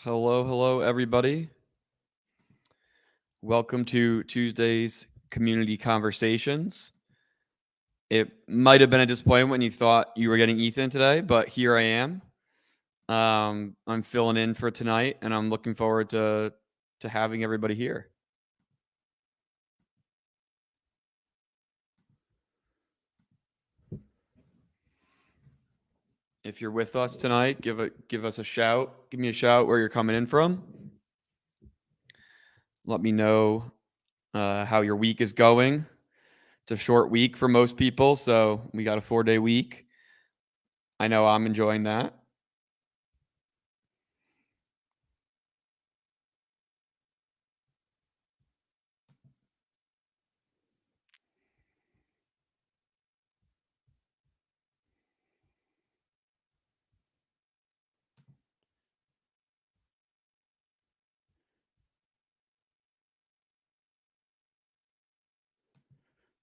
Hello, everybody. Welcome to Tuesday's Community Conversations. It might have been a disappointment when you thought you were getting Ethan today, but here I am. I'm filling in for tonight, and I'm looking forward to having everybody here. If you're with us tonight, give us a shout. Give me a shout where you're coming in from. Let me know how your week is going. It's a short week for most people, so we got a 4-day week. I know I'm enjoying that.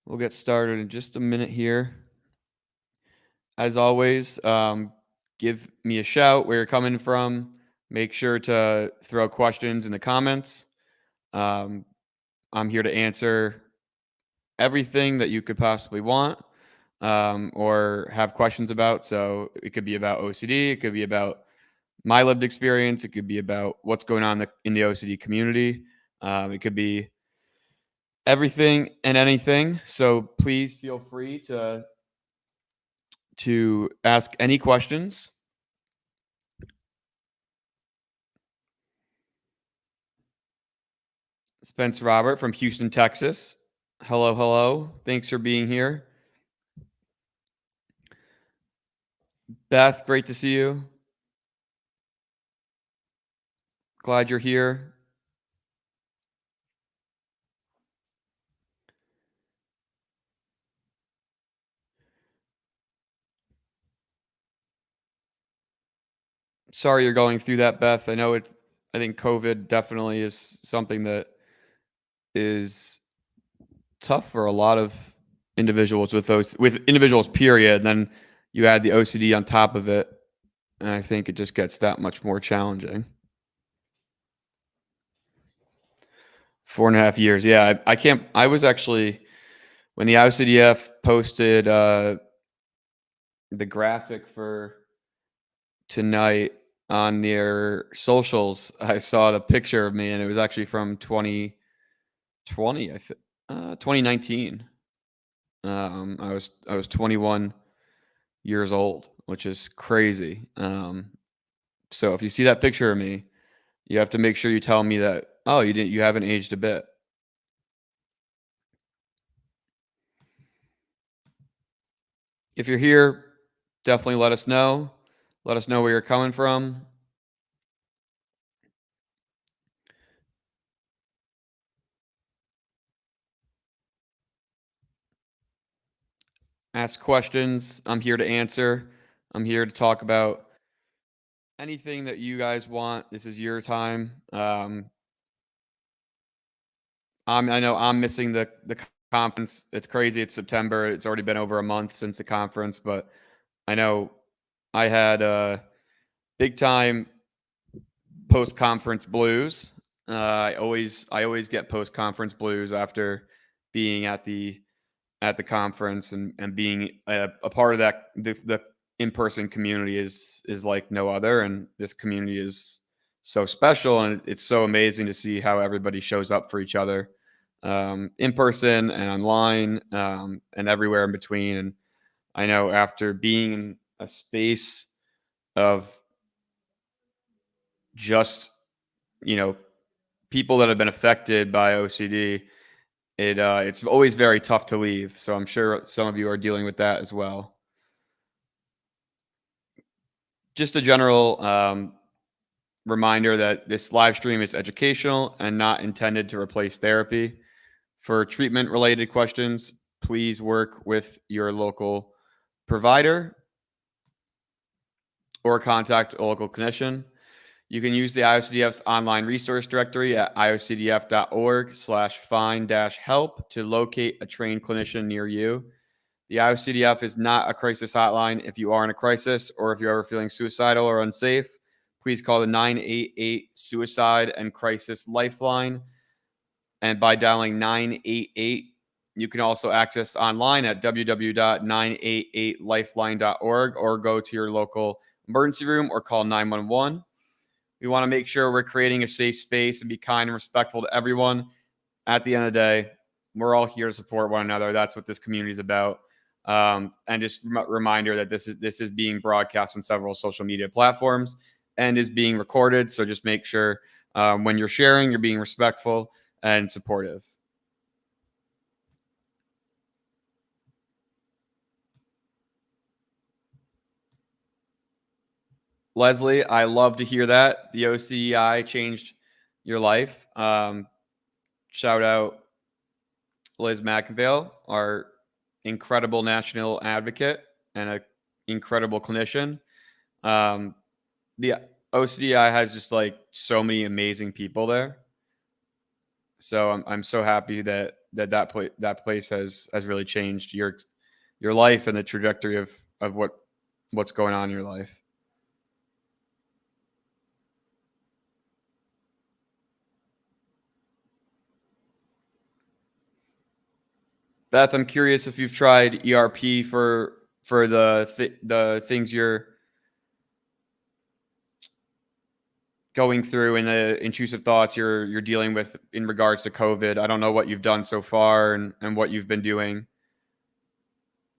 We'll get started in just a minute here. As always, give me a shout where you're coming from. Make sure to throw questions in the comments. I'm here to answer everything that you could possibly want or have questions about. So it could be about OCD, it could be about my lived experience, it could be about what's going on in the OCD community. It could be everything and anything. So please feel free to ask any questions. Spence Robert from Houston, Texas. Hello. Thanks for being here. Beth, great to see you. Glad you're here. Sorry you're going through that, Beth. I think COVID definitely is something that is tough for a lot of individuals with individuals, period. And then you add the OCD on top of it, and I think it just gets that much more challenging. 4.5 years. Yeah, I can't. I was actually, when the IOCDF posted the graphic for tonight on their socials, I saw the picture of me, and it was actually from 2020, 2019. I was 21 years old, which is crazy. So if you see that picture of me, you have to make sure you tell me that, oh, you haven't aged a bit. If you're here, definitely let us know. Let us know where you're coming from. Ask questions. I'm here to answer. I'm here to talk about anything that you guys want. This is your time. I know I'm missing the conference. It's crazy. It's September. It's already been over a month since the conference, but I know I had big time post conference blues. I always get post conference blues after being at the conference and being a part of that. The in-person community is like no other, and this community is so special, and it's so amazing to see how everybody shows up for each other, in person and online, and everywhere in between. And I know after being in a space of just, people that have been affected by OCD, it's always very tough to leave. So I'm sure some of you are dealing with that as well. Just a general reminder that this live stream is educational and not intended to replace therapy. For treatment-related questions, please work with your local provider or contact a local clinician. You can use the IOCDF's online resource directory at iocdf.org/find-help to locate a trained clinician near you. The IOCDF is not a crisis hotline. If you are in a crisis or if you're ever feeling suicidal or unsafe, please call the 988 Suicide and Crisis Lifeline. And by dialing 988, you can also access online at www.988lifeline.org or go to your local emergency room or call 911. We want to make sure we're creating a safe space and be kind and respectful to everyone. At the end of the day, we're all here to support one another. That's what this community is about. And just reminder that this is being broadcast on several social media platforms and is being recorded. So just make sure when you're sharing, you're being respectful and supportive. Leslie, I love to hear that. The OCDI changed your life. Shout out Liz McInville, our incredible national advocate and an incredible clinician. The OCDI has just like so many amazing people there. So I'm so happy that place has really changed your life and the trajectory of what's going on in your life. Beth, I'm curious if you've tried ERP for the things you're going through and the intrusive thoughts you're dealing with in regards to COVID. I don't know what you've done so far and what you've been doing.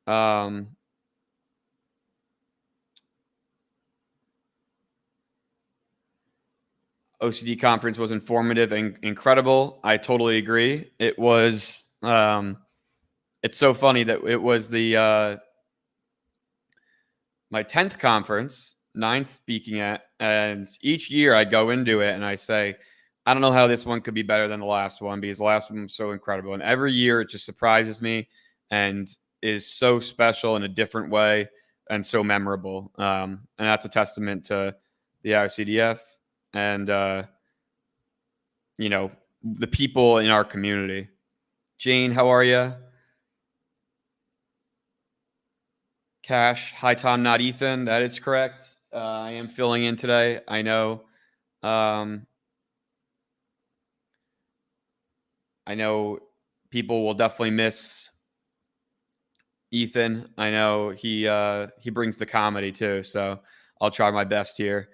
OCD conference was informative and incredible. I totally agree. It was. It's so funny that it was the my 10th conference, 9th speaking at, and each year I go into it and I say, I don't know how this one could be better than the last one because the last one was so incredible. And every year it just surprises me and is so special in a different way and so memorable. And that's a testament to the IOCDF and, the people in our community. Jane, how are you? Cash, hi Tom, not Ethan. That is correct. I am filling in today. I know. I know people will definitely miss Ethan. I know he brings the comedy too, so I'll try my best here.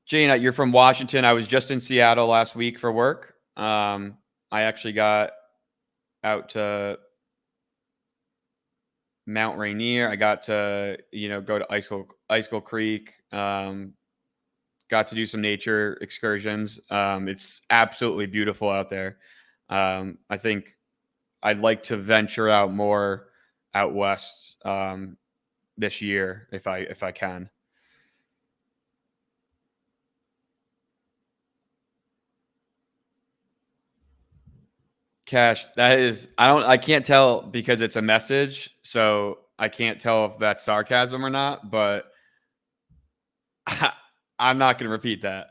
Jane, you're from Washington. I was just in Seattle last week for work. I actually got out to Mount Rainier. I got to, go to Icicle Creek. Got to do some nature excursions. It's absolutely beautiful out there. I think I'd like to venture out more out west this year if I can. Cash, I can't tell because it's a message, so I can't tell if that's sarcasm or not, but I'm not going to repeat that.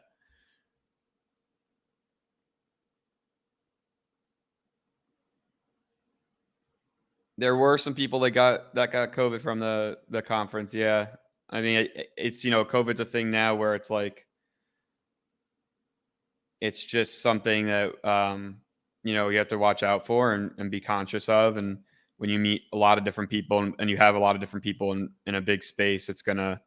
There were some people that got COVID from the conference. Yeah. I mean, it's, COVID's a thing now where it's like, it's just something that, you have to watch out for and be conscious of. And when you meet a lot of different people and you have a lot of different people in a big space, it's gonna,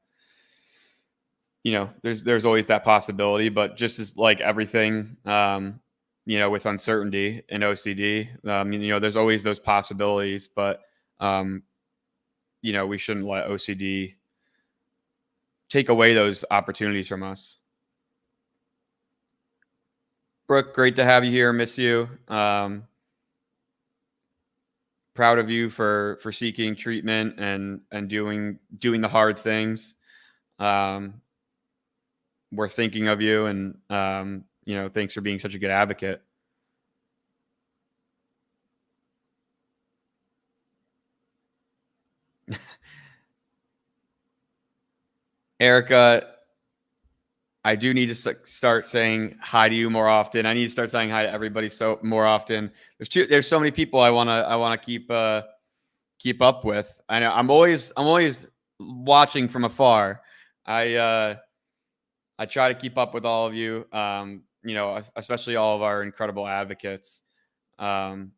there's always that possibility, but just as like everything, with uncertainty in OCD, there's always those possibilities, but, we shouldn't let OCD take away those opportunities from us. Brooke, great to have you here. Miss you. Proud of you for seeking treatment and doing the hard things. We're thinking of you, and thanks for being such a good advocate. Erica, I do need to start saying hi to you more often. I need to start saying hi to everybody more often. There's so many people I want to keep up with. I know I'm always watching from afar. I uh, I try to keep up with all of you. Especially all of our incredible advocates. Um,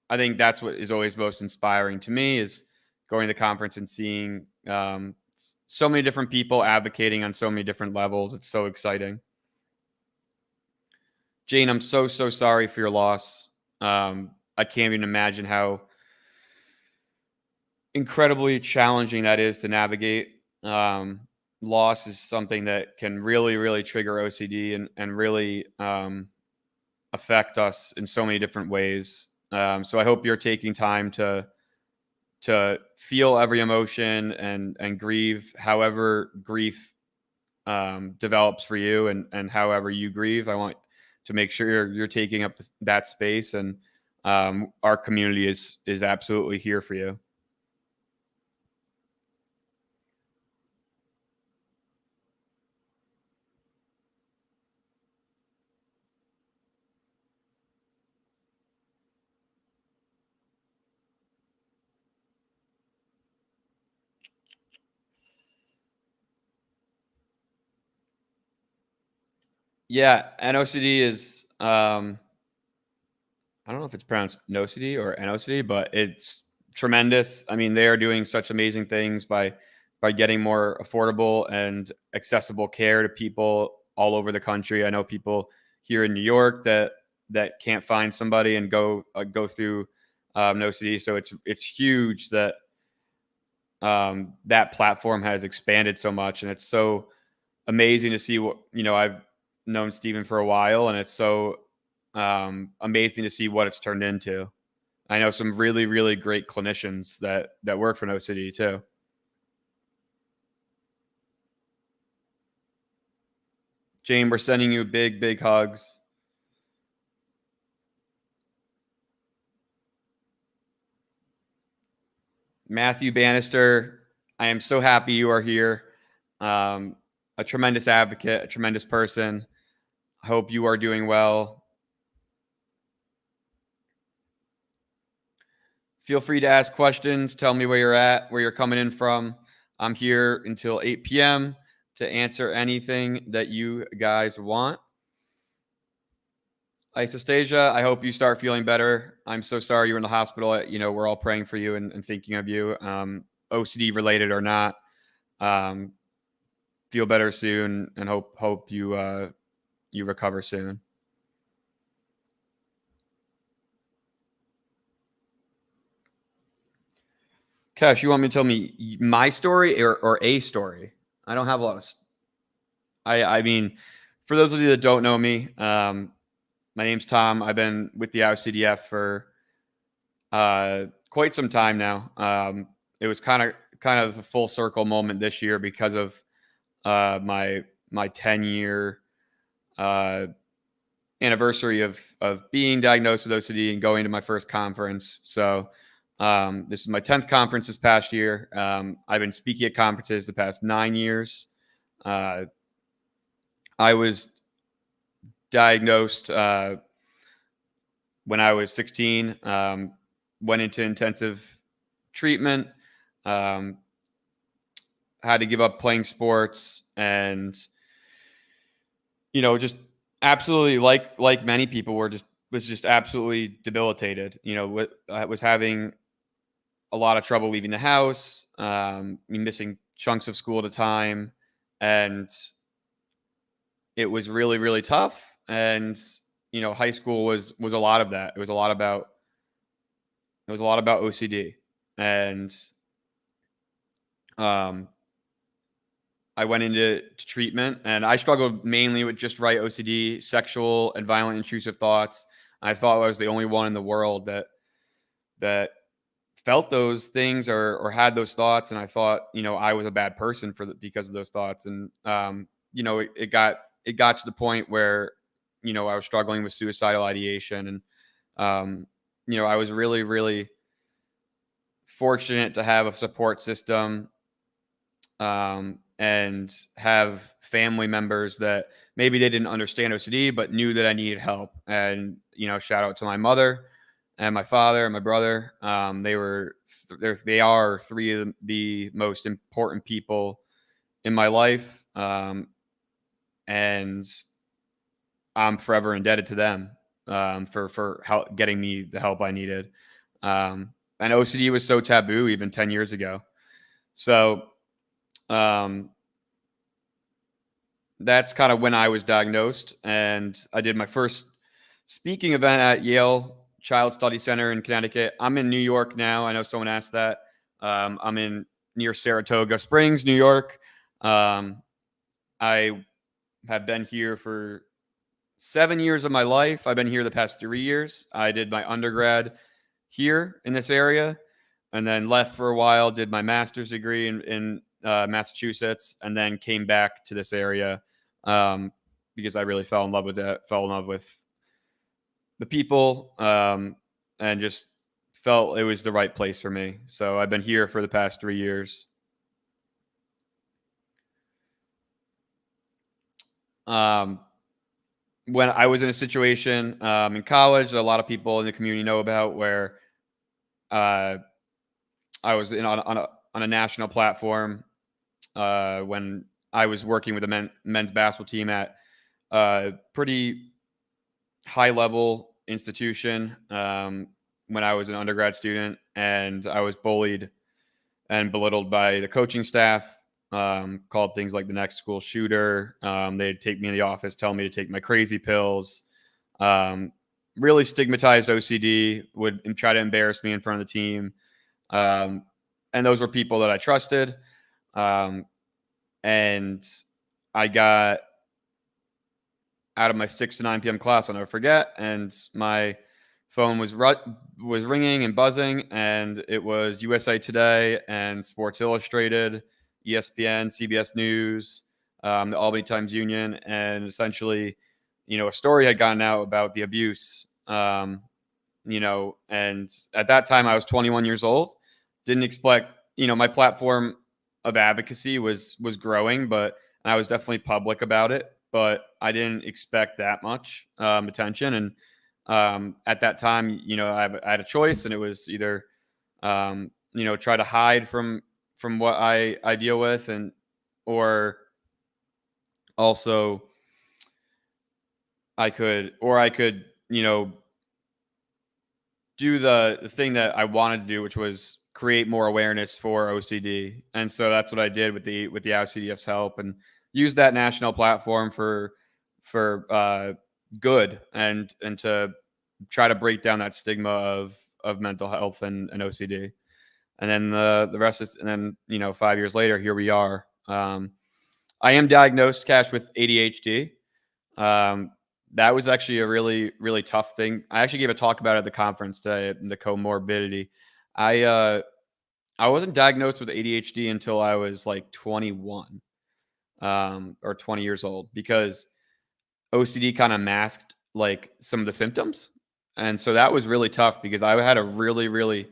I think that's what is always most inspiring to me is going to the conference and seeing so many different people advocating on so many different levels. It's so exciting. Jane, I'm so sorry for your loss. I can't even imagine how incredibly challenging that is to navigate. Loss is something that can really trigger OCD and really affect us in so many different ways. So I hope you're taking time to feel every emotion and grieve, however grief develops for you, and however you grieve. I want to make sure you're taking up that space, and our community is absolutely here for you. Yeah, NOCD is I don't know if it's pronounced NOCD or NOCD, but it's tremendous. I mean, they are doing such amazing things by getting more affordable and accessible care to people all over the country. I know people here in New York that can't find somebody and go through NOCD. So it's huge that that platform has expanded so much, and it's so amazing to see what I've known Steven for a while, and it's so amazing to see what it's turned into. I know some really great clinicians that work for NOCD too. Jane, we're sending you big hugs. Matthew Bannister, I am so happy you are here. Um, a tremendous advocate, a tremendous person. I hope you are doing well. Feel free to ask questions. Tell me where you're at, where you're coming in from. I'm here until 8 p.m. to answer anything that you guys want. Isostasia, I hope you start feeling better. I'm so sorry you're in the hospital. We're all praying for you and thinking of you, OCD related or not. Um, feel better soon, and hope you recover soon. Cash, you want me to tell me my story or a story? I don't have a lot of. I mean, for those of you that don't know me, my name's Tom. I've been with the IOCDF for quite some time now. It was kind of a full circle moment this year because of my 10-year uh, anniversary of being diagnosed with OCD and going to my first conference. So this is my 10th conference this past year. I've been speaking at conferences the past 9 years. I was diagnosed when I was 16. Went into intensive treatment. Um, had to give up playing sports, and just absolutely like many people was just absolutely debilitated. I was having a lot of trouble leaving the house, missing chunks of school at a time, and it was really tough. And high school was a lot of that. It was a lot about OCD, and um, I went into treatment, and I struggled mainly with just right OCD, sexual and violent intrusive thoughts. I thought I was the only one in the world that felt those things or had those thoughts, and I thought I was a bad person because of those thoughts. And it got to the point where I was struggling with suicidal ideation, and I was really fortunate to have a support system, and have family members that maybe they didn't understand OCD but knew that I needed help. And shout out to my mother and my father and my brother. They are three of the most important people in my life, and I'm forever indebted to them for help getting me the help I needed. And OCD was so taboo even 10 years ago. So um, that's kind of when I was diagnosed, and I did my first speaking event at Yale Child Study Center in Connecticut. I'm in New York now. I know someone asked that. I'm in near Saratoga Springs, New York. Um, I have been here for 7 years of my life. I've been here the past 3 years. I did my undergrad here in this area, and then left for a while. Did my master's degree in Massachusetts, and then came back to this area because I really fell in love with it. Fell in love with the people, and just felt it was the right place for me. So I've been here for the past 3 years. Um, when I was in a situation in college, that a lot of people in the community know about, where uh, I was on a national platform when I was working with a men's basketball team at a pretty high level institution when I was an undergrad student, and I was bullied and belittled by the coaching staff. Called things like the next school shooter. They'd take me in the office, tell me to take my crazy pills. Um, really stigmatized OCD. Would try to embarrass me in front of the team. Um, and those were people that I trusted. Um, and I got out of my 6 to 9 p.m. class, I'll never forget, and my phone was ringing and buzzing, and it was USA Today and Sports Illustrated, ESPN, CBS News, the Albany Times Union, and essentially, a story had gotten out about the abuse. And at that time I was 21 years old. Didn't expect, my platform of advocacy was growing, but I was definitely public about it, but I didn't expect that much attention. And at that time, I had a choice, and it was either, try to hide from what I deal with, and or also I could, do the thing that I wanted to do, which was create more awareness for OCD. And so that's what I did with the IOCDF's help, and use that national platform for good, and to try to break down that stigma of mental health and OCD. And then the rest is, and then 5 years later, here we are. I am diagnosed, Cash, with ADHD. Um, that was actually a really, really tough thing. I actually gave a talk about it at the conference today, the comorbidity. I uh, I wasn't diagnosed with ADHD until I was like 21, or 20 years old, because OCD kind of masked like some of the symptoms, and so that was really tough because I had a really, really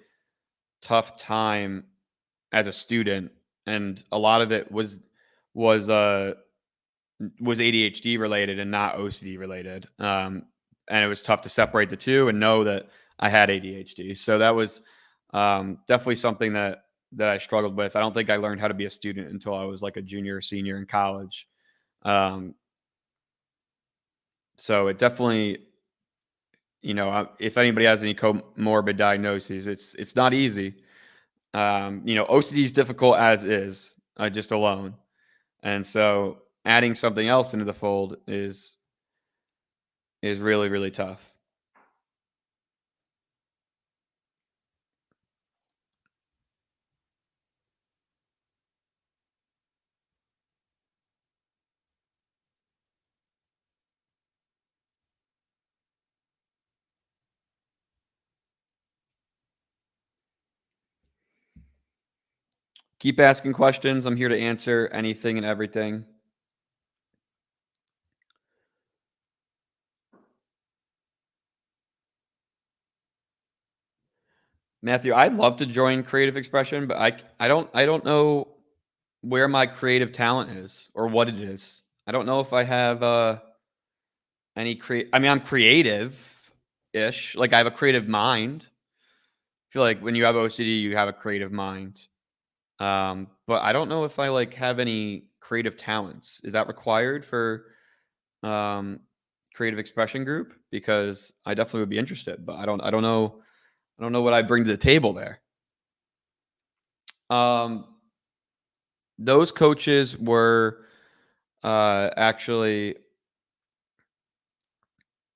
tough time as a student, and a lot of it was uh was ADHD related and not OCD related. And it was tough to separate the two and know that I had ADHD. So that was definitely something that I struggled with. I don't think I learned how to be a student until I was like a junior or senior in college. Um, so it definitely, if anybody has any comorbid diagnoses, it's not easy. OCD is difficult as is, just alone, and so adding something else into the fold is really, really tough. Keep asking questions. I'm here to answer anything and everything. Matthew, I'd love to join creative expression, but I don't know where my creative talent is or what it is. I don't know if I have any create. I mean, I'm creative. ish. Like I have a creative mind. I feel like when you have OCD, you have a creative mind. But I don't know if I like have any creative talents. Is that required for um, creative expression group? Because I definitely would be interested, but I don't know. I don't know what I bring to the table there. Um, those coaches were actually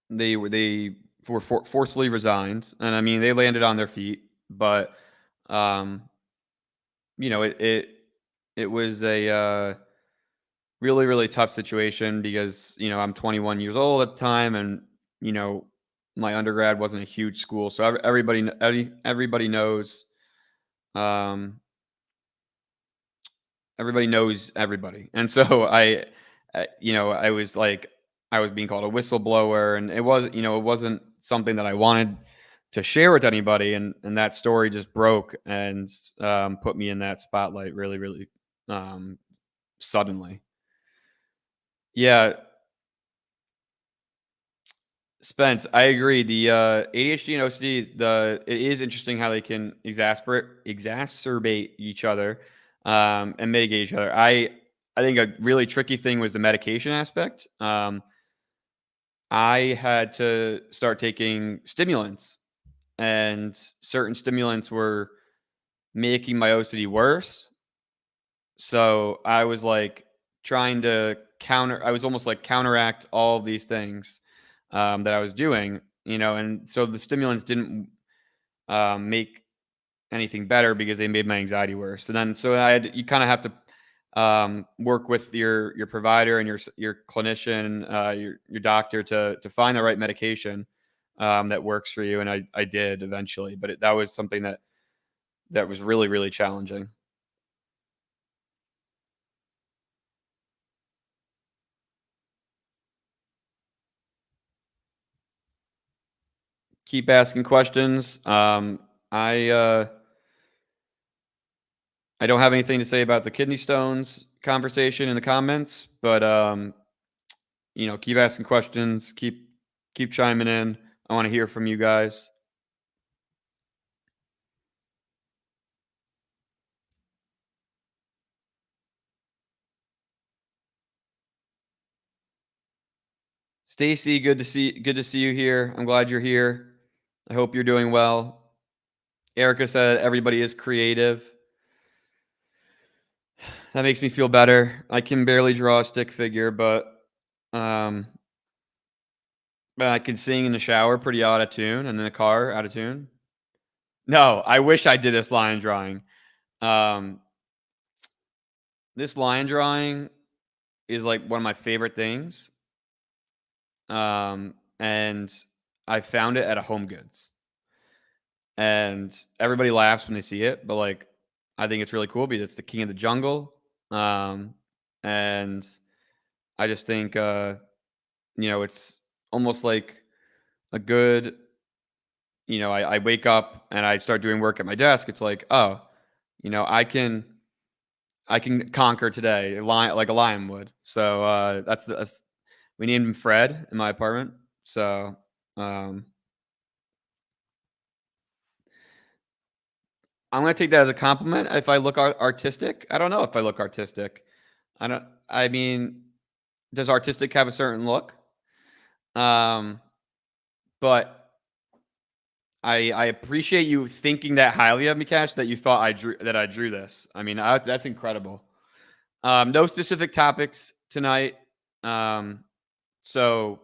they were forcefully resigned, and I mean they landed on their feet, but um, it was a really really tough situation because I'm 21 years old at the time, and you know my undergrad wasn't a huge school, so everybody knows um, everybody knows everybody, and so I was like, I was being called a whistleblower, and it wasn't something that I wanted to share with anybody, and that story just broke and put me in that spotlight really, really suddenly. Yeah, Spence, I agree. The ADHD and OCD, it is interesting how they can exacerbate each other and mitigate each other. I think a really tricky thing was the medication aspect. I had to start taking stimulants, and certain stimulants were making my OCD worse. So I was like trying to I was almost like counteract all of these things that I was doing, and so the stimulants didn't make anything better because they made my anxiety worse. And then so you kind of have to work with your provider and your clinician, your doctor to find the right medication that works for you. And I did eventually, but that was something that was really really challenging. Keep asking questions. I don't have anything to say about the kidney stones conversation in the comments, but keep asking questions, keep chiming in. I want to hear from you guys. Stacy, good to see you here. I'm glad you're here. I hope you're doing well. Erica said everybody is creative. That makes me feel better. I can barely draw a stick figure, um but I can sing in the shower pretty out of tune and in the car out of tune. No, I wish I did this line drawing. Um this line drawing is like one of my favorite things. And I found it at a Home Goods. And everybody laughs when they see it, but like I think it's really cool because it's the king of the jungle. Um and I just think it's almost like a good, I wake up and I start doing work at my desk. It's like, oh, I can conquer today, like a lion would. So that's we named him Fred in my apartment. So um I'm gonna take that as a compliment. If I look artistic, I don't know if I look artistic. I don't. I mean, does artistic have a certain look? Um, but I appreciate you thinking that highly of me, Cash. That you thought I drew this. I mean, that's incredible. No specific topics tonight. Um, so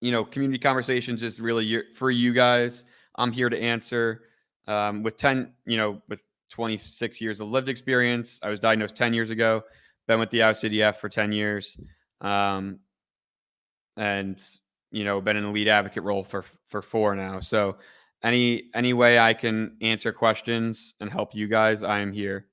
community conversations is really for you guys. I'm here to answer. With 26 years of lived experience, I was diagnosed 10 years ago. Been with the IOCDF for 10 years, and been in the lead advocate role for 4 now. So, any way I can answer questions and help you guys, I am here.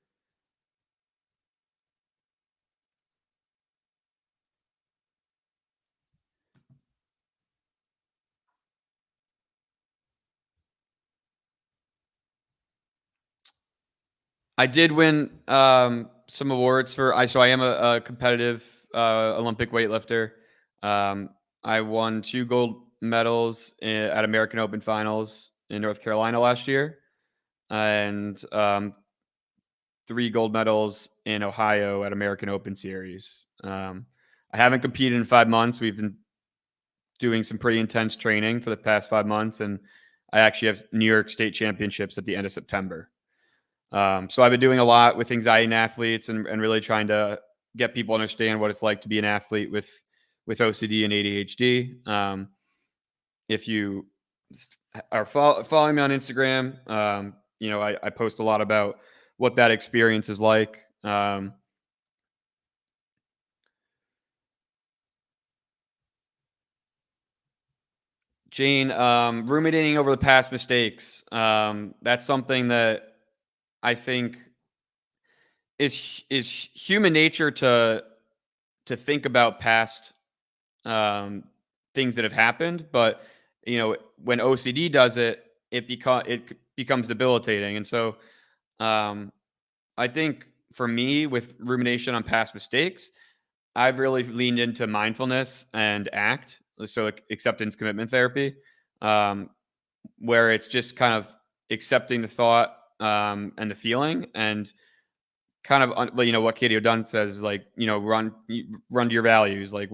I did win some awards so I am a competitive Olympic weightlifter. I won medals at American Open finals in North Carolina last year, and 3 gold medals in Ohio at American Open Series. I haven't competed in 5 months. We've been doing some pretty intense training for the past 5 months, and I actually have New York State Championships at the end of September. So I've been doing a lot with anxiety in athletes, and really trying to get people to understand what it's like to be an athlete with OCD and ADHD. If you are following me on Instagram, I post a lot about what that experience is like. Jane, ruminating over the past mistakes. That's something that I think is human nature to think about past um, things that have happened, but when OCD does it, it becomes debilitating. And so um, I think for me, with rumination on past mistakes, I've really leaned into mindfulness and ACT, so like acceptance commitment therapy, um, where it's just kind of accepting the thought and the feeling, and kind of what Katie O'Dunn says, like, run to your values, like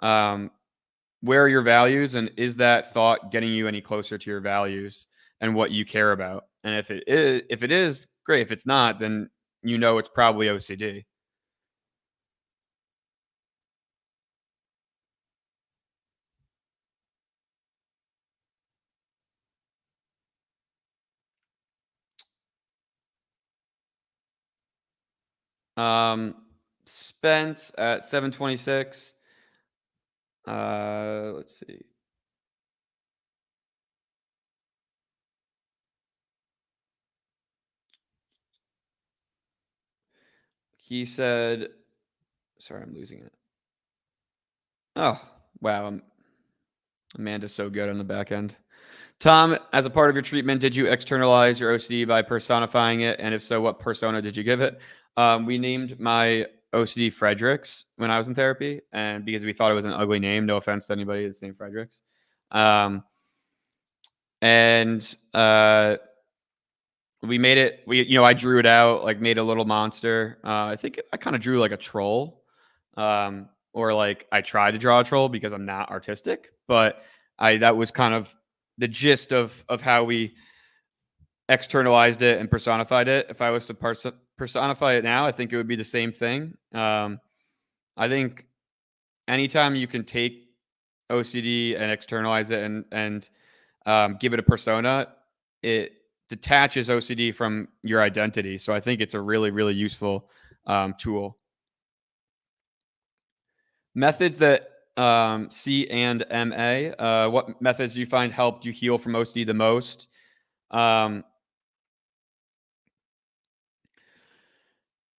um, where are your values, and is that thought getting you any closer to your values and what you care about? And if it is, great. If it's not, then it's probably OCD. Um, Spence at 726. Let's see. He said, sorry, I'm losing it. Oh, wow. Amanda's so good on the back end. Tom, as a part of your treatment, did you externalize your OCD by personifying it? And if so, what persona did you give it? We named my OCD Fredericks when I was in therapy, and because we thought it was an ugly name. No offense to anybody that's named Fredericks. And we made it. I drew it out, like made a little monster. I think I kind of drew like a troll, or like I tried to draw a troll because I'm not artistic, but that was kind of the gist of how we externalized it and personified it. If I was to personify it now, I think it would be the same thing. I think anytime you can take OCD and externalize it and give it a persona, it detaches OCD from your identity. So I think it's a really, really useful tool. Methods that C and MA. What methods do you find helped you heal from OCD the most?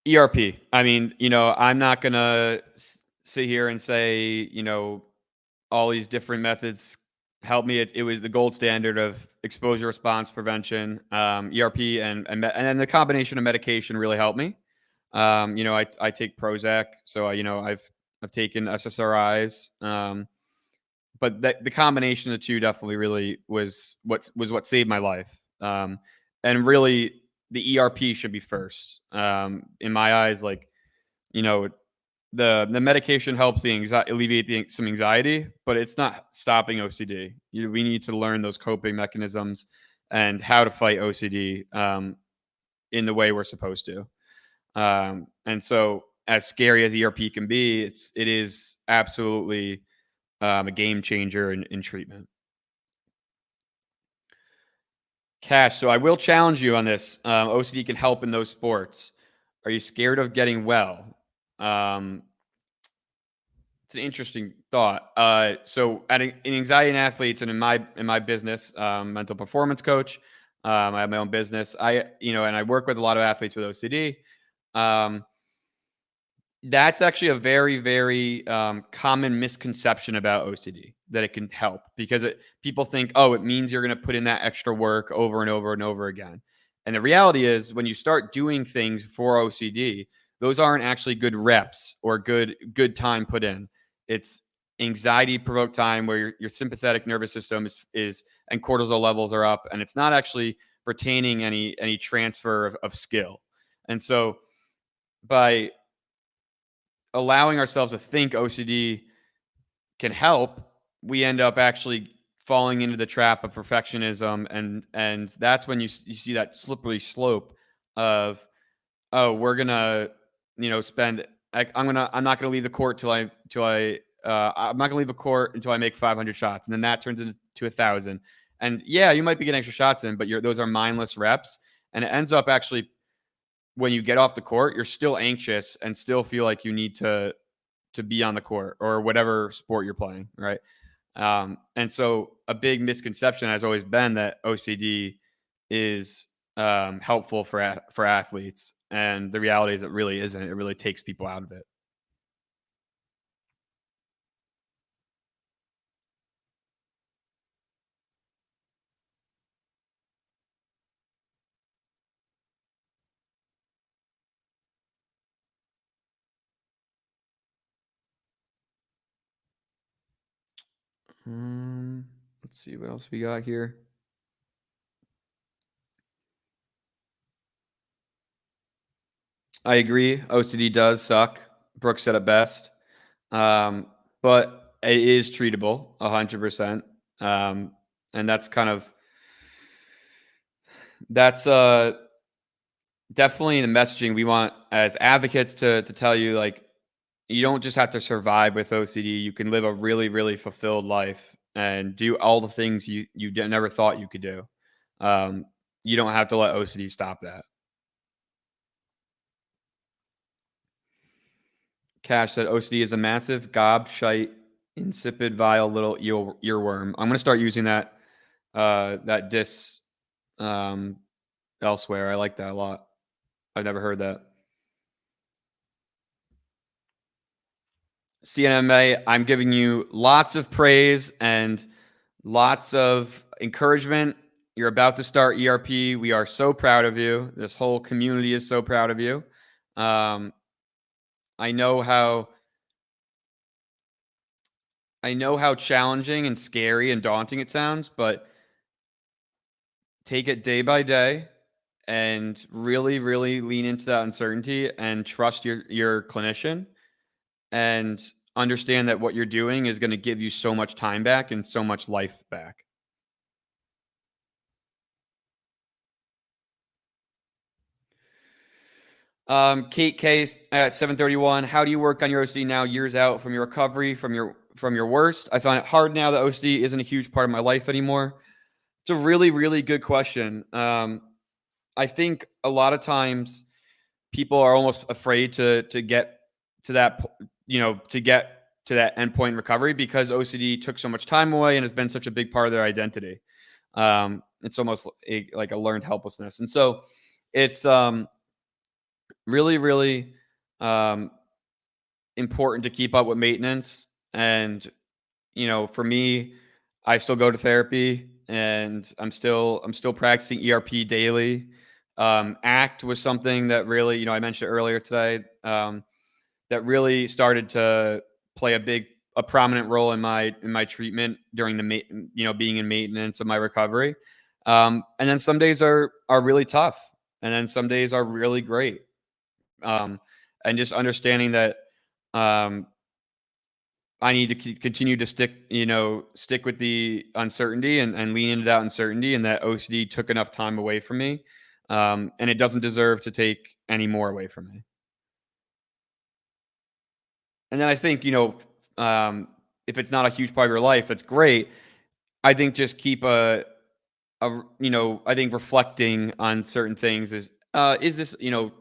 ERP. I mean, I'm not gonna sit here and say, all these different methods help me. It was the gold standard of exposure response prevention. ERP and then the combination of medication really helped me. I take Prozac, so I've taken SSRIs. But the combination of the two definitely really was what saved my life. And really, the ERP should be first. In my eyes, like, the medication helps alleviate some anxiety, but it's not stopping OCD. We need to learn those coping mechanisms and how to fight OCD in the way we're supposed to. And so, as scary as ERP can be, it is absolutely a game changer in treatment. Cash. So I will challenge you on this. OCD can help in those sports. Are you scared of getting well? It's an interesting thought. So in anxiety in athletes and in my business, mental performance coach, I have my own business. And I work with a lot of athletes with OCD. That's actually a very, very common misconception about OCD, that it can help, because people think, oh, it means you're going to put in that extra work over and over and over again. And the reality is, when you start doing things for OCD, those aren't actually good reps or good time put in. It's anxiety provoked time where your sympathetic nervous system is and cortisol levels are up, and it's not actually retaining any transfer of skill. And so by allowing ourselves to think OCD can help, we end up actually falling into the trap of perfectionism, and that's when you see that slippery slope of, oh, we're gonna, spend. I'm not gonna leave the court I'm not gonna leave the court until I make 500 shots, and then that turns into 1,000. And yeah, you might be getting extra shots in, but those are mindless reps, and it ends up actually when you get off the court, you're still anxious and still feel like you need to be on the court or whatever sport you're playing, right? And so a big misconception has always been that OCD is helpful for athletes, and the reality is it really isn't. It really takes people out of it. Um, let's see what else we got here. I agree. OCD does suck. Brooks said it best. Um, but it is treatable 100%. And that's definitely the messaging we want as advocates to tell you, like, you don't just have to survive with OCD. You can live a really, really fulfilled life and do all the things you never thought you could do. Um, you don't have to let OCD stop that. Cash said OCD is a massive gobshite, insipid, vile little earworm. I'm gonna start using that diss um, elsewhere. I like that a lot. I've never heard that. CNMA, I'm giving you lots of praise and lots of encouragement. You're about to start ERP. We are so proud of you. This whole community is so proud of you. Um, I know how I know how challenging and scary and daunting it sounds, but take it day by day and really, really lean into that uncertainty and trust your clinician and understand that what you're doing is going to give you so much time back and so much life back. Kate Case at 731. How do you work on your OCD now, years out from your recovery, from your worst? I find it hard now that OCD isn't a huge part of my life anymore. It's a really, really good question. I think a lot of times people are almost afraid to get to to get to that endpoint in recovery because OCD took so much time away and has been such a big part of their identity. It's almost like a learned helplessness, and so it's really, really um, important to keep up with maintenance. And for me, I still go to therapy, and I'm still practicing ERP daily. ACT was something that really, I mentioned earlier today, that really started to play a prominent role in my treatment during being in maintenance of my recovery. And then some days are really tough, and then some days are really great. Um, and just understanding that um, I need to continue to stick with the uncertainty and lean into that uncertainty, and that OCD took enough time away from me, and it doesn't deserve to take any more away from me. And then I think if it's not a huge part of your life, that's great. I think just keep I think reflecting on certain things is this,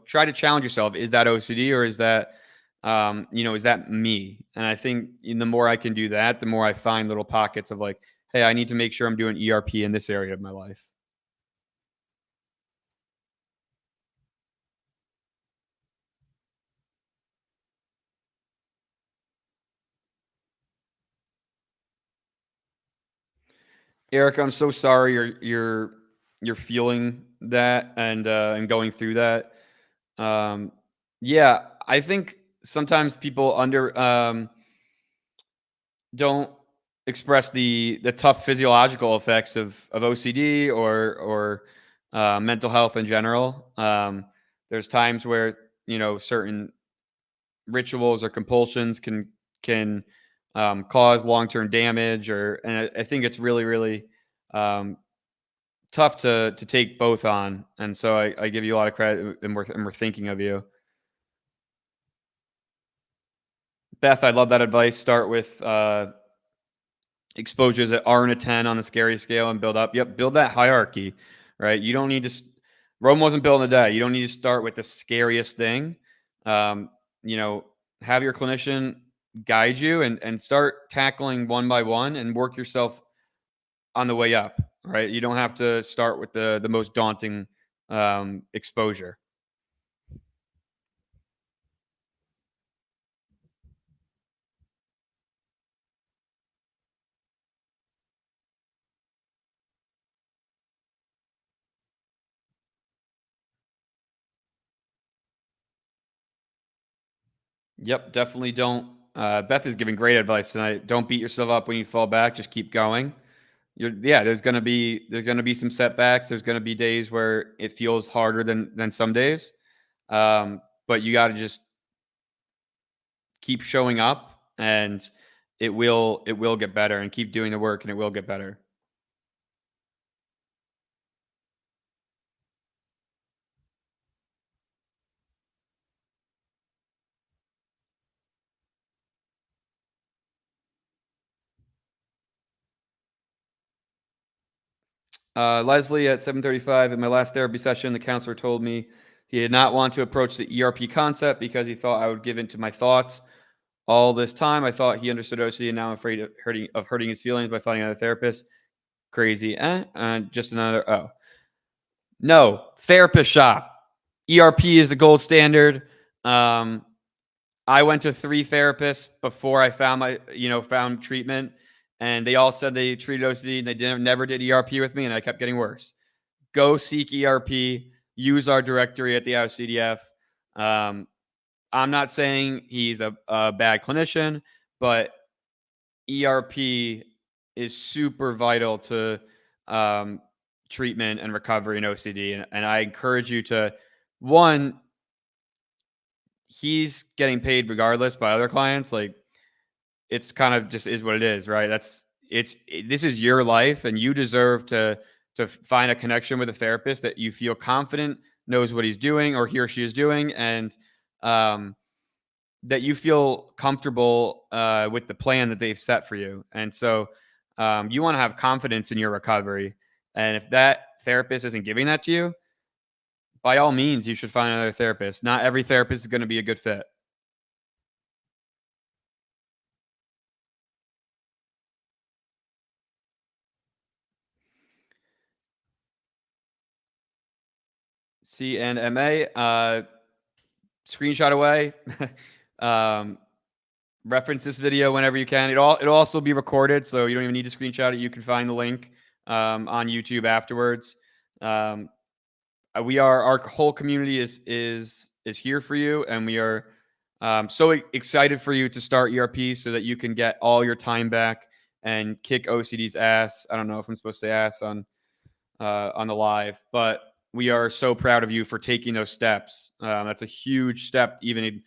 try to challenge yourself. Is that OCD, or is that me? And I think the more I can do that, the more I find little pockets of, like, hey, I need to make sure I'm doing ERP in this area of my life. Eric, I'm so sorry you're feeling that and going through that. Um, yeah, I think sometimes people don't express the tough physiological effects of OCD or mental health in general. There's times where certain rituals or compulsions can cause long term damage, and I think it's really um, tough to take both on. And so I give you a lot of credit, and we're thinking of you, Beth. I love that advice. Start with exposures that aren't a 10 on the scary scale and build up. Yep, build that hierarchy, right? You don't need to. Rome wasn't built in a day. You don't need to start with the scariest thing. Um, you know, have your clinician guide you and start tackling one by one and work yourself on the way up. Right? You don't have to start with the most daunting exposure. Yep, definitely don't. Beth is giving great advice tonight. Don't beat yourself up when you fall back. Just keep going. Yeah, there's gonna be some setbacks. There's gonna be days where it feels harder than some days. But you got to just keep showing up, and it will get better. And keep doing the work, and it will get better. Leslie at 7:35 in my last therapy session, the counselor told me he did not want to approach the ERP concept because he thought I would give in to my thoughts. All this time, I thought he understood OCD, and now I'm afraid of hurting his feelings by finding another therapist. Crazy. Just another. Oh no, therapist shop. ERP is the gold standard. Um, I went to 3 therapists before I found treatment, and they all said they treated OCD and they never did ERP with me, and I kept getting worse. Go seek ERP. Use our directory at the IOCDF. Um, I'm not saying he's a bad clinician, but ERP is super vital to um, treatment and recovery in OCD, and I encourage you to one. He's getting paid regardless by other clients. Like, it's kind of just is what it is, right? This is your life, and you deserve to find a connection with a therapist that you feel confident knows what he's doing or he or she is doing, and um, that you feel comfortable with the plan that they've set for you. And so you want to have confidence in your recovery. And if that therapist isn't giving that to you, by all means, you should find another therapist. Not every therapist is going to be a good fit. C and MA, screenshot away. um, Reference this video whenever you can. It'll also be recorded, so you don't even need to screenshot it. You can find the link on YouTube afterwards. Um, our whole community is here for you, and we are so excited for you to start ERP so that you can get all your time back and kick OCD's ass. I don't know if I'm supposed to say ass on the live, but we are so proud of you for taking those steps. That's a huge step, even in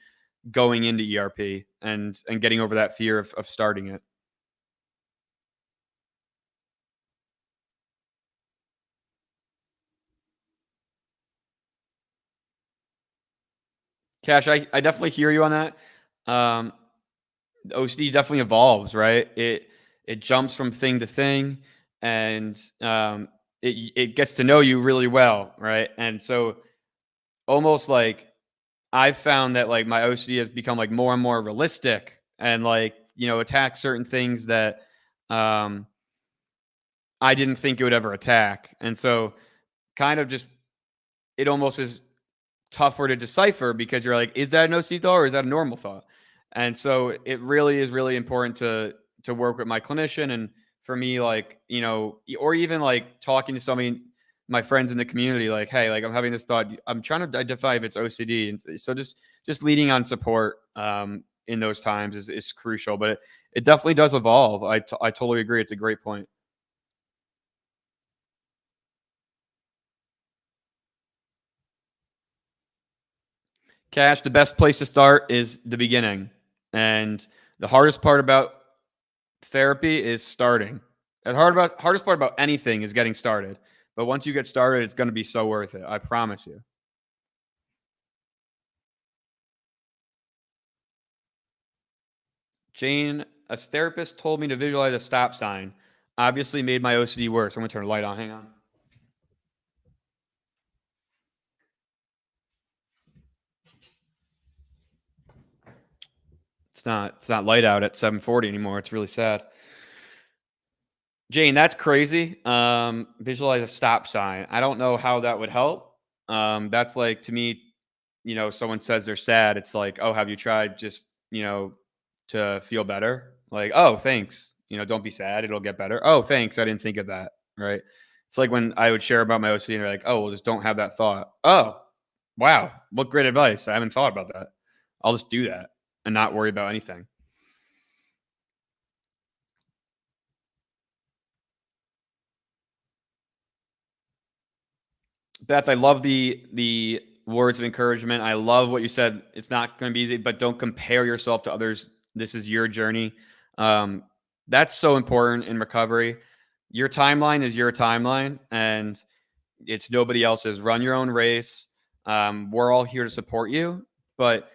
going into ERP and getting over that fear of starting it. Cash, I definitely hear you on that. Um, OCD definitely evolves, right? It jumps from thing to thing, and it gets to know you really well, right? And so almost like I've found that like my OCD has become like more and more realistic and like attack certain things that um, I didn't think it would ever attack, and so kind of just it almost is tougher to decipher because you're like, is that an OCD thought or is that a normal thought? And so it really is really important to work with my clinician, and for me, like, or even like talking to somebody, my friends in the community, like, hey, like I'm having this thought. I'm trying to identify if it's OCD, and so just leaning on support in those times is crucial. But it definitely does evolve. I totally agree. It's a great point. Cash, the best place to start is the beginning. And the hardest part about therapy is starting. The hardest part about anything is getting started. But once you get started, it's going to be so worth it. I promise you. Jane, a therapist told me to visualize a stop sign. Obviously made my OCD worse. I'm going to turn the light on. Hang on. It's not light out at 7:40 anymore. It's really sad. Jane, that's crazy. Visualize a stop sign. I don't know how that would help. That's like to me, someone says they're sad. It's like, oh, have you tried just to feel better? Like, oh, thanks. Don't be sad. It'll get better. Oh, thanks. I didn't think of that. Right. It's like when I would share about my OCD and they're like, oh, well, just don't have that thought. Oh, wow. What great advice. I haven't thought about that. I'll just do that and not worry about anything. Beth, I love the words of encouragement. I love what you said. It's not going to be easy, but don't compare yourself to others. This is your journey. Um, that's so important in recovery. Your timeline is your timeline, and it's nobody else's. Run your own race. We're all here to support you, but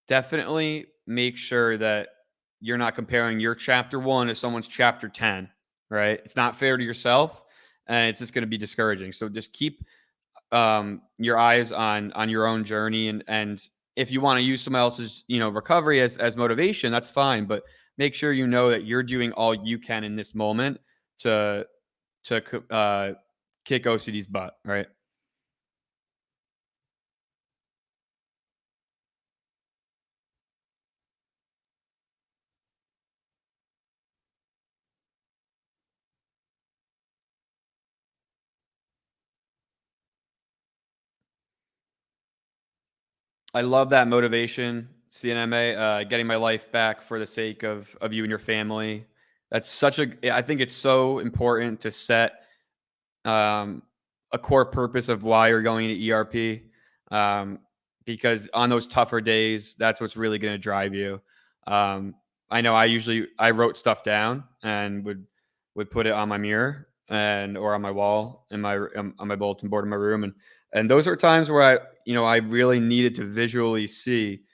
definitely make sure that you're not comparing your chapter 1 to someone's chapter 10, right? It's not fair to yourself, and it's just going to be discouraging. So just keep your eyes on your own journey, and if you want to use someone else's recovery as motivation, that's fine, but make sure you know that you're doing all you can in this moment to to kick OCD's butt, right? I love that motivation, CNMA, getting my life back for the sake of you and your family. That's such a I think it's so important to set um, a core purpose of why you're going to ERP, um, because on those tougher days, that's what's really going to drive you. Um, I know I wrote stuff down and would put it on my mirror and or on my wall in my on my bulletin board in my room, and those are times where I really needed to visually see,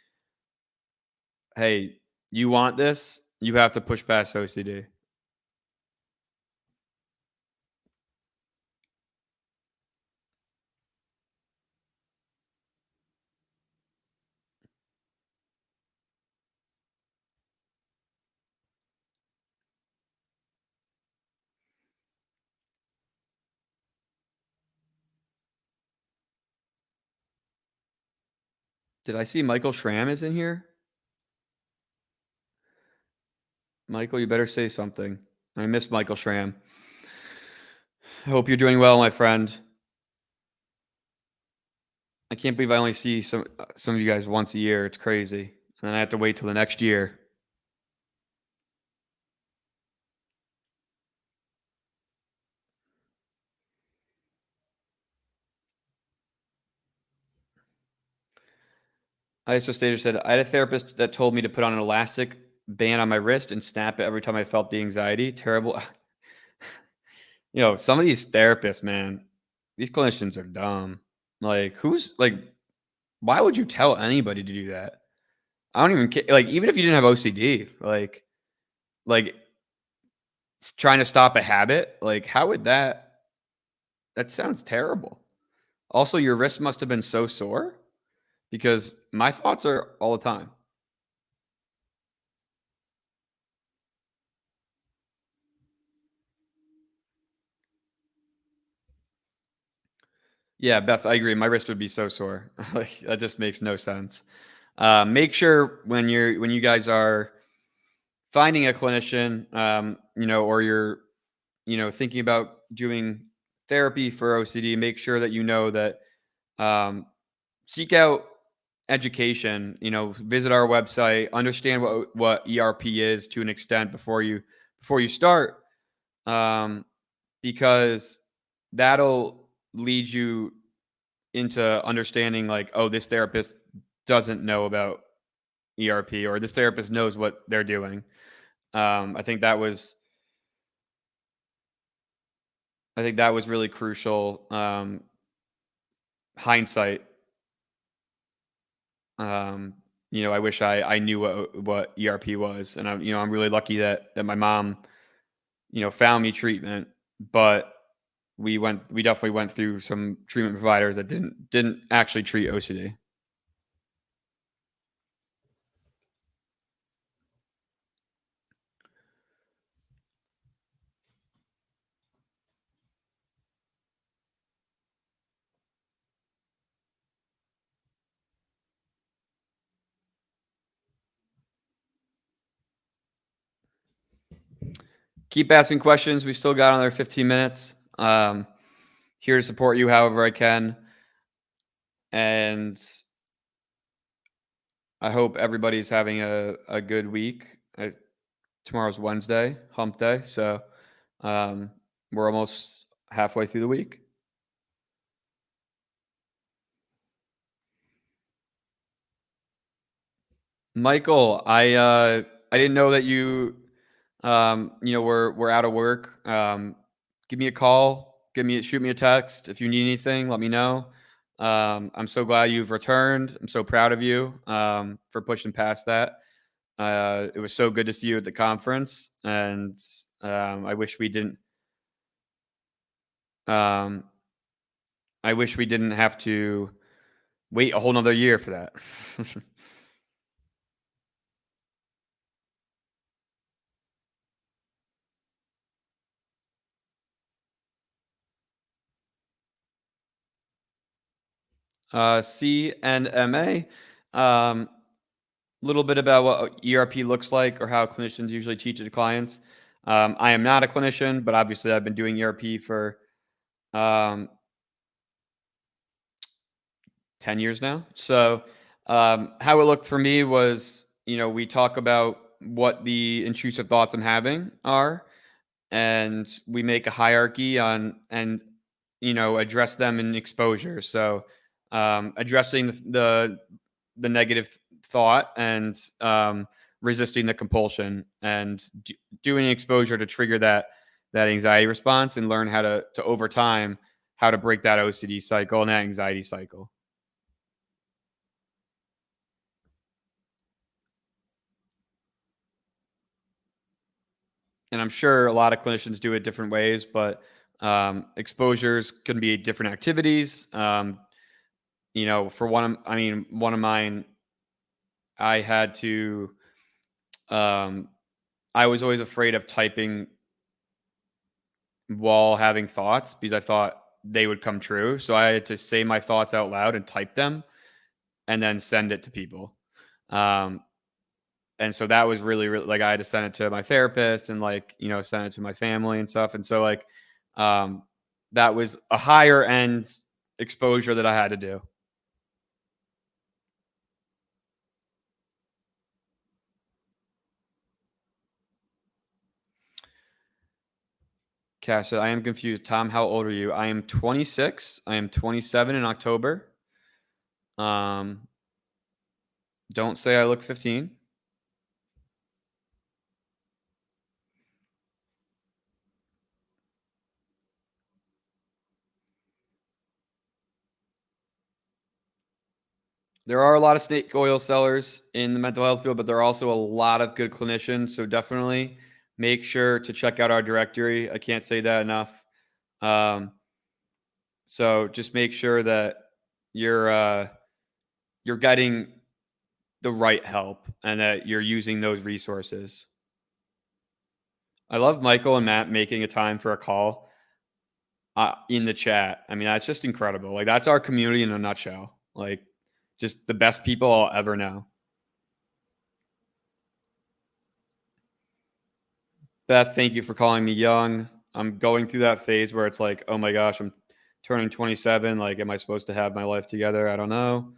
hey, you want this, you have to push past OCD. Did I see Michael Schramm is in here? Michael, you better say something. I miss Michael Schramm. I hope you're doing well, my friend. I can't believe I only see some of you guys once a year. It's crazy. And then I have to wait till the next year. ISO Stager said, I had a therapist that told me to put on an elastic band on my wrist and snap it every time I felt the anxiety. Terrible. Some of these therapists, man, these clinicians are dumb. Like, why would you tell anybody to do that? I don't even care. Like, even if you didn't have OCD, like trying to stop a habit, like, how would that sounds terrible. Also, your wrist must have been so sore because my thoughts are all the time. Yeah, Beth, I agree. My wrist would be so sore. Like that just makes no sense. Make sure when you guys are finding a clinician, or you're, thinking about doing therapy for OCD, make sure that you know that um, seek out education. Visit our website, understand what ERP is to an extent before you start, um, because that'll lead you into understanding like, oh, this therapist doesn't know about ERP, or this therapist knows what they're doing. I think that was really crucial. Hindsight. Um, I wish I knew what ERP was, and I'm really lucky that my mom found me treatment, but we definitely went through some treatment providers that didn't actually treat OCD. Keep asking questions. We still got another 15 minutes. Here to support you however I can, and I hope everybody's having a good week. Tomorrow's Wednesday, hump day, so um, we're almost halfway through the week. Michael, I didn't know that we're out of work. Give me a call, shoot me a text if you need anything. Let me know. I'm so glad you've returned. I'm so proud of you for pushing past that. It was so good to see you at the conference, and I wish we didn't. Um, I wish we didn't have to wait a whole nother year for that. CNMA. Little bit about what ERP looks like or how clinicians usually teach it to clients. I am not a clinician, but obviously I've been doing ERP for um, 10 years now. So, how it looked for me was, we talk about what the intrusive thoughts I'm having are, and we make a hierarchy on and address them in exposure. So, addressing the negative thought and resisting the compulsion, and doing exposure to trigger that anxiety response, and learn how to over time how to break that OCD cycle and that anxiety cycle. And I'm sure a lot of clinicians do it different ways, but exposures can be different activities. For one of mine, I had to. Um, I was always afraid of typing while having thoughts because I thought they would come true. So I had to say my thoughts out loud and type them, and then send it to people. Um, and so that was really, really like I had to send it to my therapist, and like send it to my family and stuff. And so like um, that was a higher end exposure that I had to do. Cash, I am confused. Tom, how old are you? I am 26. I am 27 in October. Um, don't say I look 15. There are a lot of snake oil sellers in the mental health field, but there are also a lot of good clinicians. So definitely make sure to check out our directory. I can't say that enough. Um, so just make sure that you're uh, you're getting the right help and that you're using those resources. I love Michael and Matt making a time for a call in the chat. I mean, that's just incredible. Like that's our community in a nutshell. Like just the best people I'll ever know. Beth, thank you for calling me young. I'm going through that phase where it's like, oh my gosh, I'm turning 27. Like, am I supposed to have my life together? I don't know.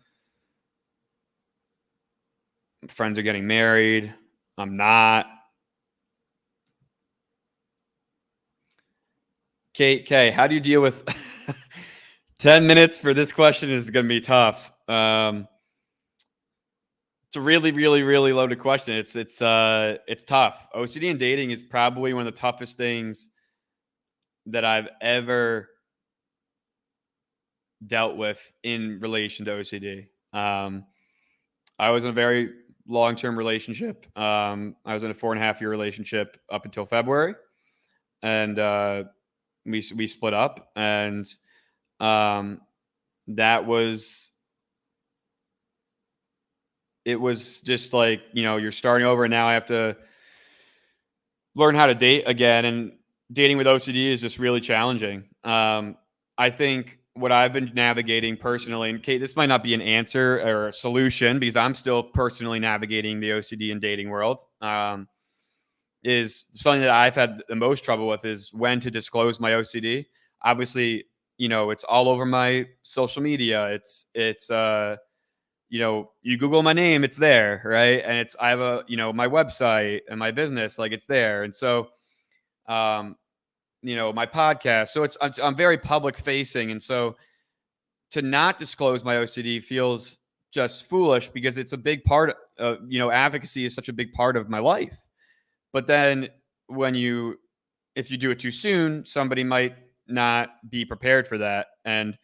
Friends are getting married. I'm not. Kate K, how do you deal with 10 minutes for this question is going to be tough. It's a really, really, really loaded question. It's tough. OCD and dating is probably one of the toughest things that I've ever dealt with in relation to OCD. I was in a very long-term relationship. I was in a 4.5-year relationship up until February, and we split up, and um, that was it was just like, you're starting over, and now I have to learn how to date again. And dating with OCD is just really challenging. I think what I've been navigating personally, and Kate, this might not be an answer or a solution because I'm still personally navigating the OCD and dating world. Is something that I've had the most trouble with is when to disclose my OCD. Obviously, it's all over my social media. You Google my name, it's there, right? And I have my website and my business, like it's there. And so, um, my podcast. So I'm very public facing. And so to not disclose my OCD feels just foolish because it's a big part of, advocacy is such a big part of my life. But then when if you do it too soon, somebody might not be prepared for that. And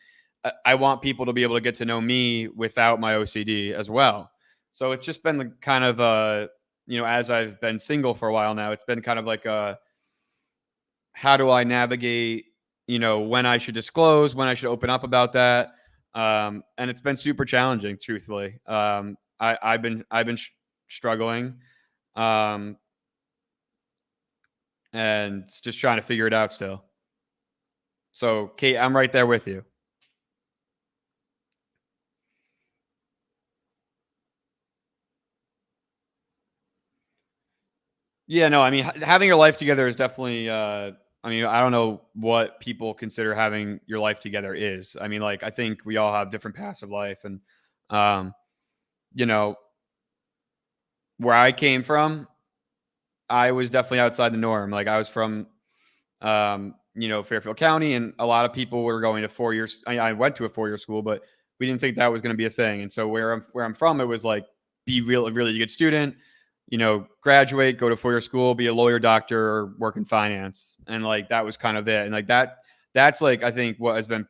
I want people to be able to get to know me without my OCD as well. So it's just been kind of as I've been single for a while now, it's been kind of like how do I navigate, when I should disclose, when I should open up about that. And it's been super challenging, truthfully. I've been struggling. Um, and just trying to figure it out still. So, Kate, I'm right there with you. Yeah, no, I mean, having your life together is definitely. I mean, I don't know what people consider having your life together is. I mean, like, I think we all have different paths of life, and um, you know, where I came from, I was definitely outside the norm. Like, I was from, Fairfield County, and a lot of people were going to 4 years. I went to a 4-year school, but we didn't think that was going to be a thing. And so where I'm from, it was like be a really good student, graduate, go to 4-year school, be a lawyer, doctor, or work in finance, and like that was kind of it. And like that's like I think what has been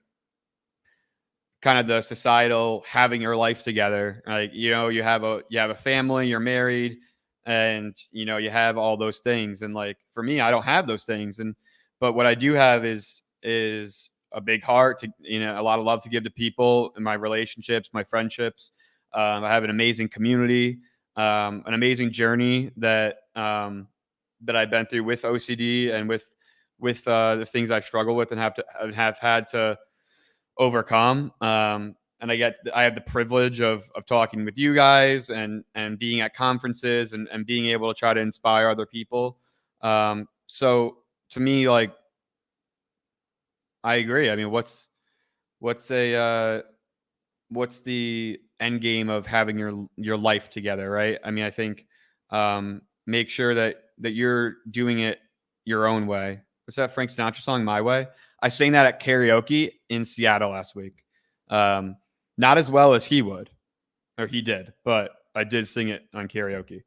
kind of the societal having your life together. Like, you have a family, you're married, and you have all those things. And like for me, I don't have those things. And but what I do have is a big heart to a lot of love to give to people in my relationships, my friendships. I have an amazing community, an amazing journey that I've been through with OCD and with the things I've struggled with and have had to overcome. And I have the privilege of talking with you guys and being at conferences and being able to try to inspire other people. So to me, like, I agree. I mean, what's a what's the end game of having your life together, right? I mean, I think make sure that you're doing it your own way. Was that Frank Sinatra song, My Way? I sang that at karaoke in Seattle last week. Um, Not as well as he would, or he did, but I did sing it on karaoke.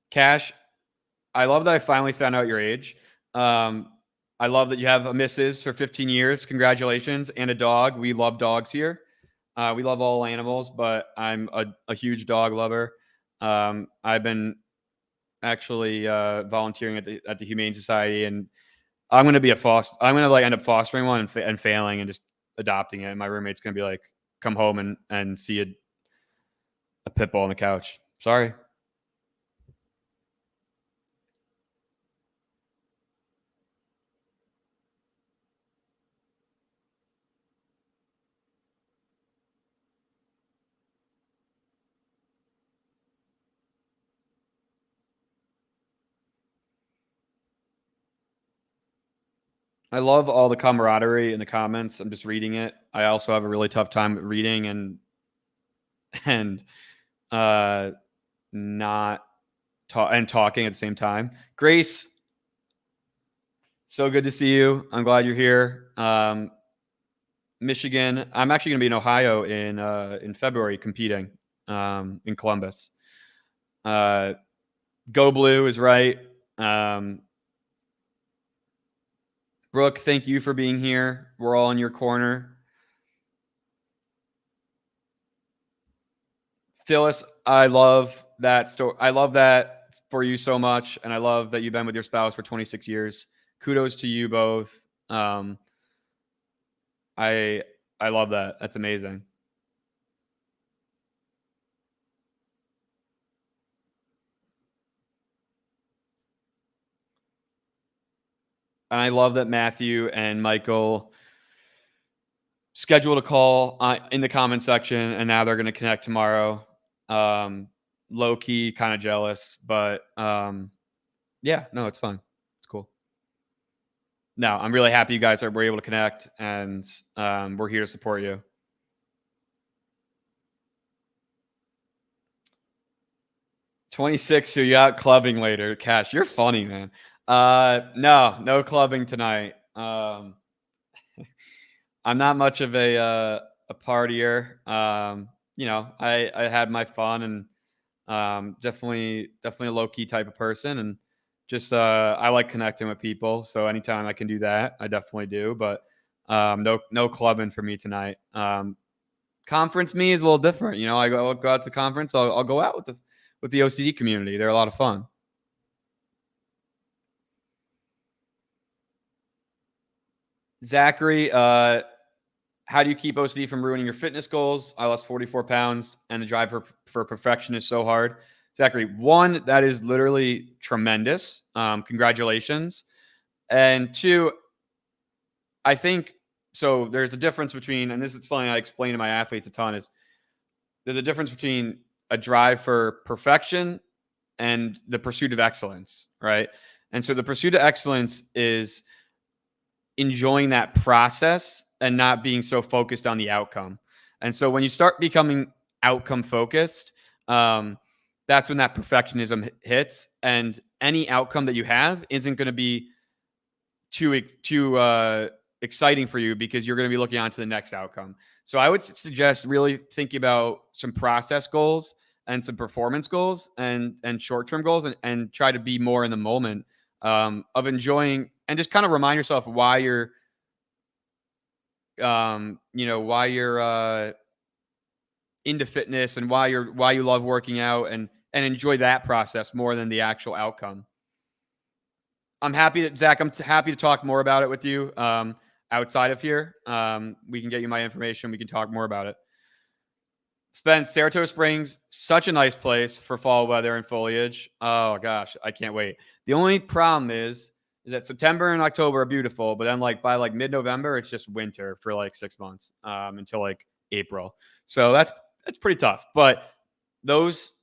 Cash, I love that I finally found out your age. Um, I love that you have a missus for 15 years. Congratulations. And a dog. We love dogs here. We love all animals, but I'm a huge dog lover. I've been actually volunteering at the Humane Society, and I'm going to be a foster. I'm going to like end up fostering one and failing and just adopting it. And my roommate's going to be like, come home and see a pit bull on the couch. Sorry. I love all the camaraderie in the comments. I'm just reading it. I also have a really tough time reading and and not talking at the same time. Grace, so good to see you. I'm glad you're here. Michigan. I'm actually going to be in Ohio in February competing in Columbus. Go Blue is right. Brooke, thank you for being here. We're all in your corner. Phyllis, I love that story. I love that for you so much, and I love that you've been with your spouse for 26 years. Kudos to you both. I love that. That's amazing. And I love that Matthew and Michael scheduled a call in the comment section, and now they're going to connect tomorrow. Low key, kind of jealous, but yeah, no, it's fun. It's cool. No, I'm really happy you guys were able to connect, and we're here to support you. 26, so you out clubbing later. Cash, you're funny, man. No clubbing tonight. I'm not much of a partier. I had my fun, and definitely a low key type of person, and just I like connecting with people. So anytime I can do that, I definitely do. But no clubbing for me tonight. Conference me is a little different. I go out to the conference. I'll go out with the OCD community. They're a lot of fun. Zachary, how do you keep OCD from ruining your fitness goals? I lost 44 pounds, and the drive for perfection is so hard. Zachary, one, that is literally tremendous. Congratulations. And two, I think so. There's a difference between, and this is something I explain to my athletes a ton, is there's a difference between a drive for perfection and the pursuit of excellence, right? And so the pursuit of excellence is enjoying that process and not being so focused on the outcome. And so when you start becoming outcome focused, that's when that perfectionism hits, and any outcome that you have isn't going to be too exciting for you, because you're going to be looking on to the next outcome. So I would suggest really thinking about some process goals and some performance goals and short-term goals, and try to be more in the moment of enjoying, and just kind of remind yourself why you're into fitness, and why you love working out, and enjoy that process more than the actual outcome. Zach, I'm happy to talk more about it with you outside of here. We can get you my information. We can talk more about it. Spence, Saratoga Springs, such a nice place for fall weather and foliage. Oh gosh, I can't wait. The only problem is that September and October are beautiful, but then by mid-November, it's just winter for 6 months until April. So that's pretty tough. But those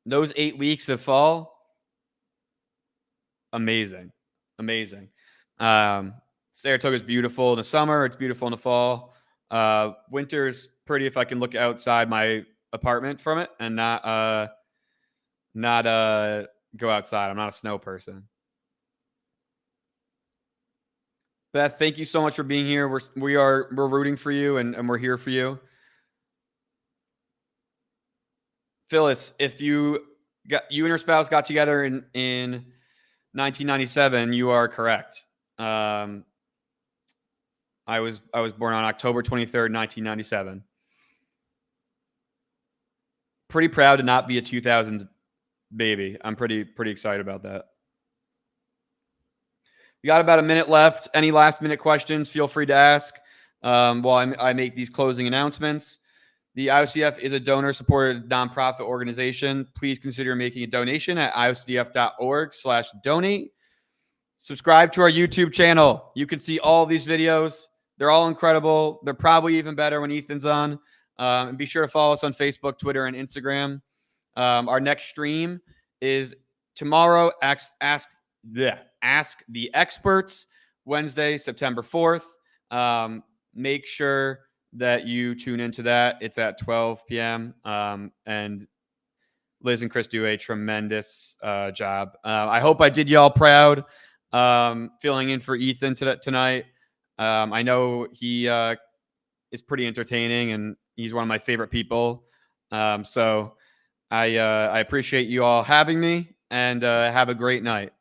8 weeks of fall, amazing. Saratoga is beautiful in the summer. It's beautiful in the fall. Winter's pretty if I can look outside my apartment from it and not go outside. I'm not a snow person. Beth, thank you so much for being here. We're rooting for you, and we're here for you. Phyllis, if you and your spouse got together in 1997, you are correct. I was born on October 23rd, 1997. Pretty proud to not be a 2000s baby. I'm pretty excited about that. We got about a minute left. Any last minute questions, feel free to ask while I make these closing announcements. The IOCDF is a donor-supported nonprofit organization. Please consider making a donation at iocdf.org/donate. Subscribe to our YouTube channel. You can see all these videos. They're all incredible. They're probably even better when Ethan's on. And be sure to follow us on Facebook, Twitter, and Instagram. Our next stream is tomorrow. Ask the Experts, Wednesday, September 4th. Make sure that you tune into that. It's at 12 p.m. And Liz and Chris do a tremendous job. I hope I did y'all proud. Filling in for Ethan tonight. I know he is pretty entertaining, and he's one of my favorite people. So I appreciate you all having me, and have a great night.